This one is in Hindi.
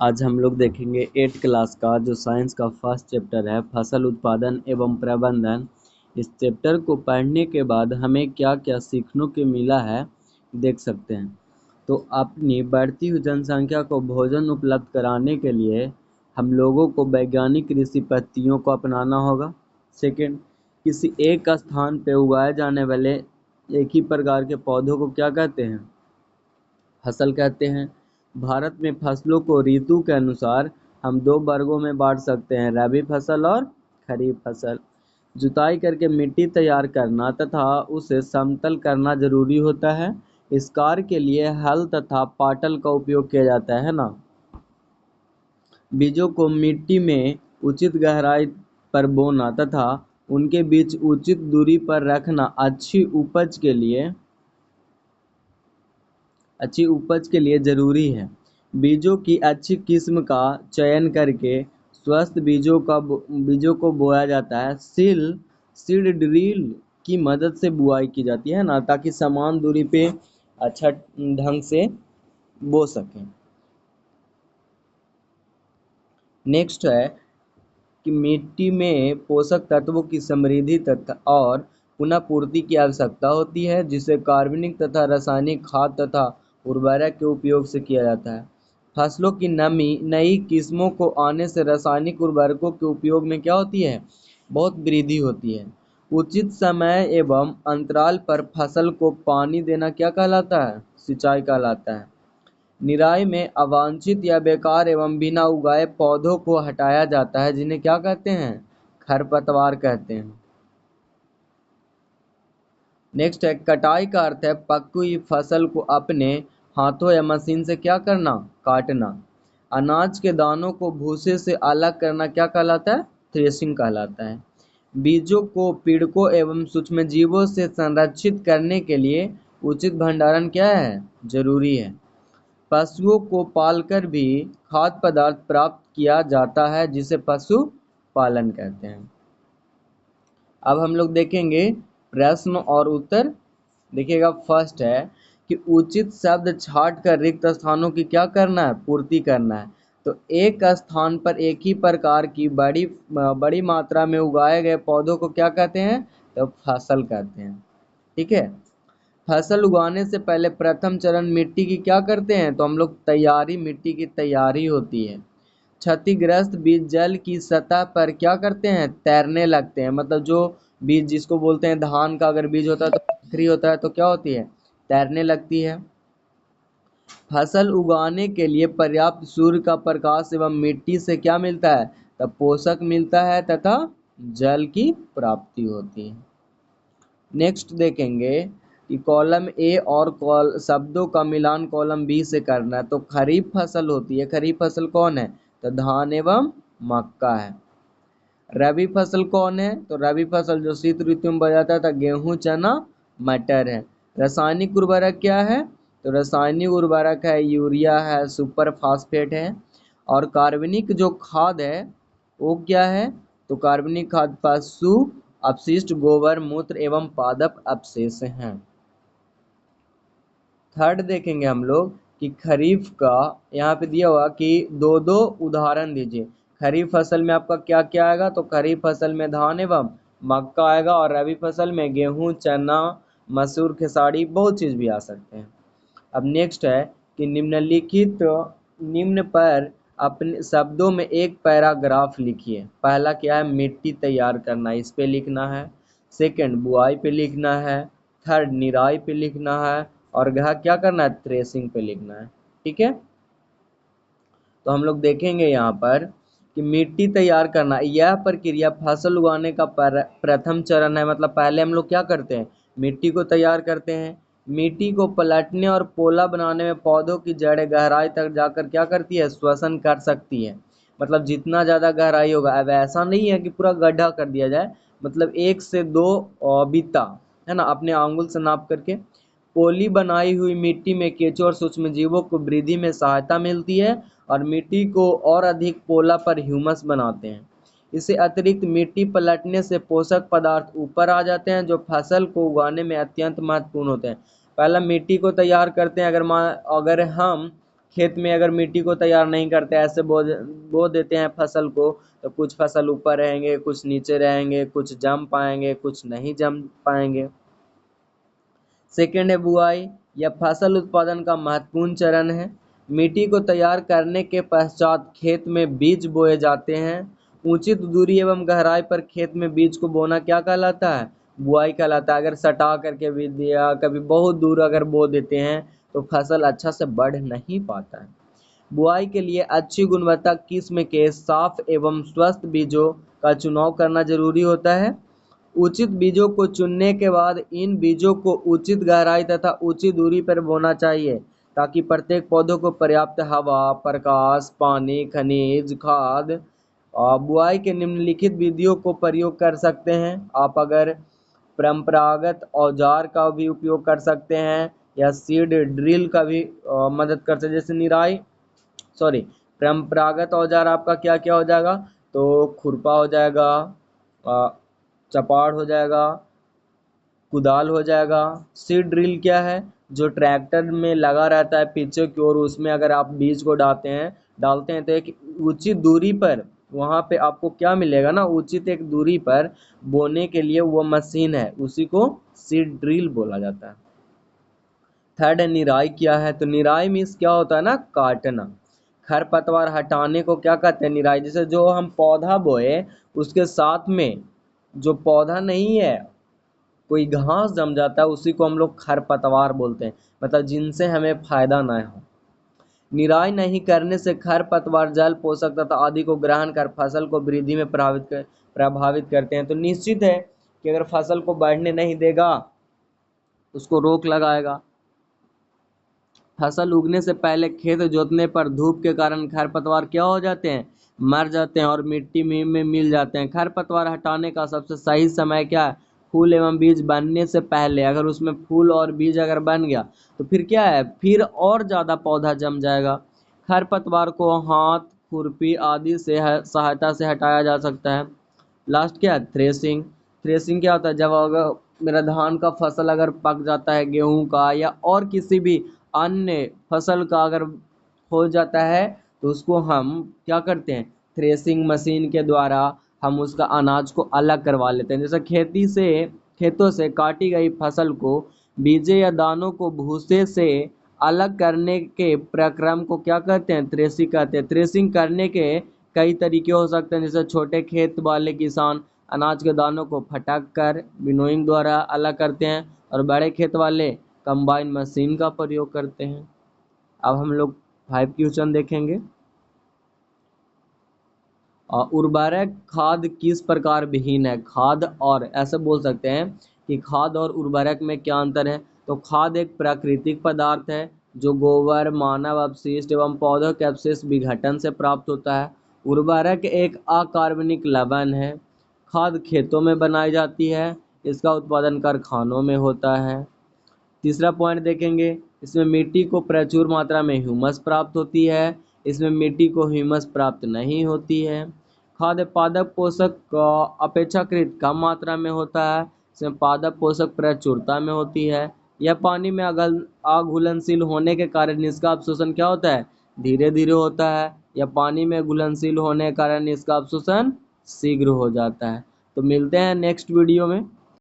आज हम लोग देखेंगे 8th क्लास का जो साइंस का फर्स्ट चैप्टर है फसल उत्पादन एवं प्रबंधन। इस चैप्टर को पढ़ने के बाद हमें क्या क्या सीखने को मिला है देख सकते हैं। तो अपनी बढ़ती हुई जनसंख्या को भोजन उपलब्ध कराने के लिए हम लोगों को वैज्ञानिक कृषि पद्धतियों को अपनाना होगा। सेकंड, किसी एक स्थान पर उगाए जाने वाले एक ही प्रकार के पौधों को क्या कहते हैं? फसल कहते हैं। भारत में फसलों को ऋतु के अनुसार हम दो वर्गों में बांट सकते हैं, रबी फसल और खरीफ फसल। जुताई करके मिट्टी तैयार करना तथा उसे समतल करना जरूरी होता है। इस कार्य के लिए हल तथा पाटल का उपयोग किया जाता है ना। बीजों को मिट्टी में उचित गहराई पर बोना तथा उनके बीच उचित दूरी पर रखना अच्छी उपज के लिए जरूरी है। बीजों की अच्छी किस्म का चयन करके स्वस्थ बीजों को बोया जाता है। सीड ड्रिल की मदद से बुआई की जाती है ना, ताकि समान दूरी पे अच्छा ढंग से बो सकें। नेक्स्ट है कि मिट्टी में पोषक तत्वों की समृद्धि तथा और पुनः पूर्ति की आवश्यकता होती है, जिसे कार्बनिक तथा रासायनिक खाद तथा उर्वरक के उपयोग से किया जाता है। फसलों की नई किस्मों को आने से रासायनिक उर्वरकों के उपयोग में क्या होती है? बहुत वृद्धि होती है। उचित समय एवं अंतराल पर फसल को पानी देना क्या कहलाता है? सिंचाई कहलाता है। निराई में अवांछित या बेकार एवं बिना उगाए पौधों को हटाया जाता है, जिन्हें क्या कहते हैं? खरपतवार कहते हैं। नेक्स्ट है कटाई का अर्थ है पकी हुई फसल को अपने हाथों या मशीन से क्या करना? काटना। अनाज के दानों को भूसे से अलग करना क्या कहलाता है? थ्रेशिंग कहलाता है। बीजों को पीड़कों एवं सूक्ष्मजीवों से संरक्षित करने के लिए उचित भंडारण क्या है? जरूरी है। पशुओं को पालकर भी खाद्य पदार्थ प्राप्त किया जाता है, जिसे पशु पालन कहते हैं। अब हम लोग देखेंगे प्रश्न और उत्तर। देखिएगा, फर्स्ट है कि उचित शब्द छाट कर रिक्त स्थानों की क्या करना है? पूर्ति करना है। तो एक स्थान पर एक ही प्रकार की बड़ी मात्रा में उगाए गए पौधों को क्या कहते हैं? तो फसल कहते हैं। ठीक है। फसल उगाने से पहले प्रथम चरण मिट्टी की क्या करते हैं? तो हम लोग मिट्टी की तैयारी होती है। क्षतिग्रस्त बीज जल की सतह पर क्या करते हैं? तैरने लगते हैं। मतलब जो बीज, जिसको बोलते हैं धान का अगर बीज होता है तो पथरी होता है, तो क्या होती है? तैरने लगती है। फसल उगाने के लिए पर्याप्त सूर्य का प्रकाश एवं मिट्टी से क्या मिलता है? तब पोषक मिलता है तथा जल की प्राप्ति होती है। नेक्स्ट देखेंगे कि कॉलम ए और शब्दों का मिलान कॉलम बी से करना है। तो खरीफ फसल होती है। खरीफ फसल कौन है? तो धान एवं मक्का है। रबी फसल कौन है? तो रबी फसल जो शीत ऋतु में बोया जाता है, तो गेहूं, चना, मटर है। रासायनिक उर्वरक क्या है? तो रासायनिक उर्वरक है यूरिया है, सुपर फास्फेट है। और कार्बनिक जो खाद है वो क्या है? तो कार्बनिक खाद पशु अपशिष्ट, गोबर, मूत्र एवं पादप अवशेष हैं। थर्ड देखेंगे हम लोग कि खरीफ का यहाँ पे दिया हुआ कि दो दो उदाहरण दीजिए। खरीफ फसल में आपका क्या क्या आएगा? तो खरीफ फसल में धान एवं मक्का आएगा, और रबी फसल में गेहूं, चना, मसूर, खेसारी, बहुत चीज भी आ सकते हैं। अब नेक्स्ट है कि निम्न पर अपने शब्दों में एक पैराग्राफ लिखिए। पहला क्या है? मिट्टी तैयार करना, इस पे लिखना है। सेकंड, बुआई पे लिखना है। थर्ड, निराई पे लिखना है। और क्या करना है? थ्रेसिंग पे लिखना है। ठीक है। तो हम लोग देखेंगे यहाँ पर कि मिट्टी तैयार करना, यह प्रक्रिया फसल उगाने का प्रथम चरण है। मतलब पहले हम लोग क्या करते हैं? मिट्टी को तैयार करते हैं। मिट्टी को पलटने और पोला बनाने में पौधों की जड़ें गहराई तक जाकर क्या करती है? श्वसन कर सकती है। मतलब जितना ज़्यादा गहराई होगा, अब ऐसा नहीं है कि पूरा गड्ढा कर दिया जाए, मतलब 1 से 2 बित्ता है ना, अपने आंगुल से नाप करके। पोली बनाई हुई मिट्टी में केंचुए और सूक्ष्मजीवों को वृद्धि में सहायता मिलती है और मिट्टी को और अधिक पोला पर ह्यूमस बनाते हैं। इससे अतिरिक्त मिट्टी पलटने से पोषक पदार्थ ऊपर आ जाते हैं, जो फसल को उगाने में अत्यंत महत्वपूर्ण होते हैं। पहला मिट्टी को तैयार करते हैं। अगर हम खेत में अगर मिट्टी को तैयार नहीं करते, ऐसे बो देते हैं फसल को, तो कुछ फसल ऊपर रहेंगे, कुछ नीचे रहेंगे, कुछ जम पाएंगे, कुछ नहीं जम पाएंगे। सेकेंड है बुआई। यह फसल उत्पादन का महत्वपूर्ण चरण है। मिट्टी को तैयार करने के पश्चात खेत में बीज बोए जाते हैं। उचित दूरी एवं गहराई पर खेत में बीज को बोना क्या कहलाता है? बुआई कहलाता है। अगर सटा करके बीज दिया, कभी बहुत दूर अगर बो देते हैं तो फसल अच्छा से बढ़ नहीं पाता है। बुआई के लिए अच्छी गुणवत्ता किस्म के साफ एवं स्वस्थ बीजों का चुनाव करना जरूरी होता है। उचित बीजों को चुनने के बाद इन बीजों को उचित गहराई तथा उचित दूरी पर बोना चाहिए, ताकि प्रत्येक पौधों को पर्याप्त हवा, प्रकाश, पानी, खनिज, खाद। बुआई के निम्नलिखित विधियों को प्रयोग कर सकते हैं आप। अगर परंपरागत औजार का भी उपयोग कर सकते हैं या सीड ड्रिल का भी मदद कर सकते हैं, जैसे निराई सॉरी परंपरागत औजार आपका क्या क्या हो जाएगा? तो खुरपा हो जाएगा, चपाड़ हो जाएगा, कुदाल हो जाएगा। सीड ड्रिल क्या है? जो ट्रैक्टर में लगा रहता है पीछे की ओर, उसमें अगर आप बीज को डालते हैं तो एक उचित दूरी पर वहाँ पे आपको क्या मिलेगा ना, उचित एक दूरी पर बोने के लिए वो मशीन है, उसी को सीड ड्रिल बोला जाता है। थर्ड है निराई क्या है? तो निराई मीन्स क्या होता है ना, काटना। खरपतवार हटाने को क्या कहते हैं? निराई। जैसे जो हम पौधा बोए उसके साथ में जो पौधा नहीं है, कोई घास जम जाता है, उसी को हम लोग खरपतवार बोलते हैं, मतलब जिनसे हमें फायदा ना हो। निराई नहीं करने से खरपतवार जल, पोषक तथा आदि को ग्रहण कर फसल को वृद्धि में प्रभावित करते हैं। तो निश्चित है कि अगर फसल को बढ़ने नहीं देगा, उसको रोक लगाएगा। फसल उगने से पहले खेत जोतने पर धूप के कारण खरपतवार क्या हो जाते हैं? मर जाते हैं और मिट्टी में मिल जाते हैं। खरपतवार हटाने का सबसे सही समय क्या है? फूल एवं बीज बनने से पहले। अगर उसमें फूल और बीज अगर बन गया तो फिर क्या है, फिर और ज़्यादा पौधा जम जाएगा। खरपतवार को हाथ, खुरपी आदि से सहायता से हटाया जा सकता है। लास्ट क्या है? थ्रेसिंग। थ्रेसिंग क्या होता है? जब अगर मेरा धान का फसल अगर पक जाता है, गेहूं का या और किसी भी अन्य फसल का अगर हो जाता है, तो उसको हम क्या करते हैं? थ्रेसिंग मशीन के द्वारा हम उसका अनाज को अलग करवा लेते हैं। जैसे खेतों से काटी गई फसल को, बीजे या दानों को भूसे से अलग करने के प्रक्रम को क्या कहते हैं? थ्रेसिंग कहते हैं। थ्रेसिंग करने के कई तरीके हो सकते हैं, जैसे छोटे खेत वाले किसान अनाज के दानों को फटक कर विनोइंग द्वारा अलग करते हैं, और बड़े खेत वाले कंबाइन मशीन का प्रयोग करते हैं। अब हम लोग 5 क्वेश्चन देखेंगे। उर्वरक खाद किस प्रकार विहीन है? खाद, और ऐसे बोल सकते हैं कि खाद और उर्वरक में क्या अंतर है? तो खाद एक प्राकृतिक पदार्थ है जो गोबर, मानव अपशिष्ट एवं पौधों के अवशेष विघटन से प्राप्त होता है। उर्वरक एक अकार्बनिक लवण है। खाद खेतों में बनाई जाती है, इसका उत्पादन कारखानों में होता है। तीसरा पॉइंट देखेंगे, इसमें मिट्टी को प्रचुर मात्रा में ह्यूमस प्राप्त होती है, इसमें मिट्टी को ह्यूमस प्राप्त नहीं होती है। खाद्य पादप पोषक अपेक्षाकृत कम मात्रा में होता है, इसमें पादप पोषक प्रचुरता में होती है। यह पानी में अघुलनशील होने के कारण इसका अवशोषण क्या होता है? धीरे धीरे होता है। या पानी में घुलनशील होने के कारण इसका अवशोषण शीघ्र हो जाता है। तो मिलते हैं नेक्स्ट वीडियो में।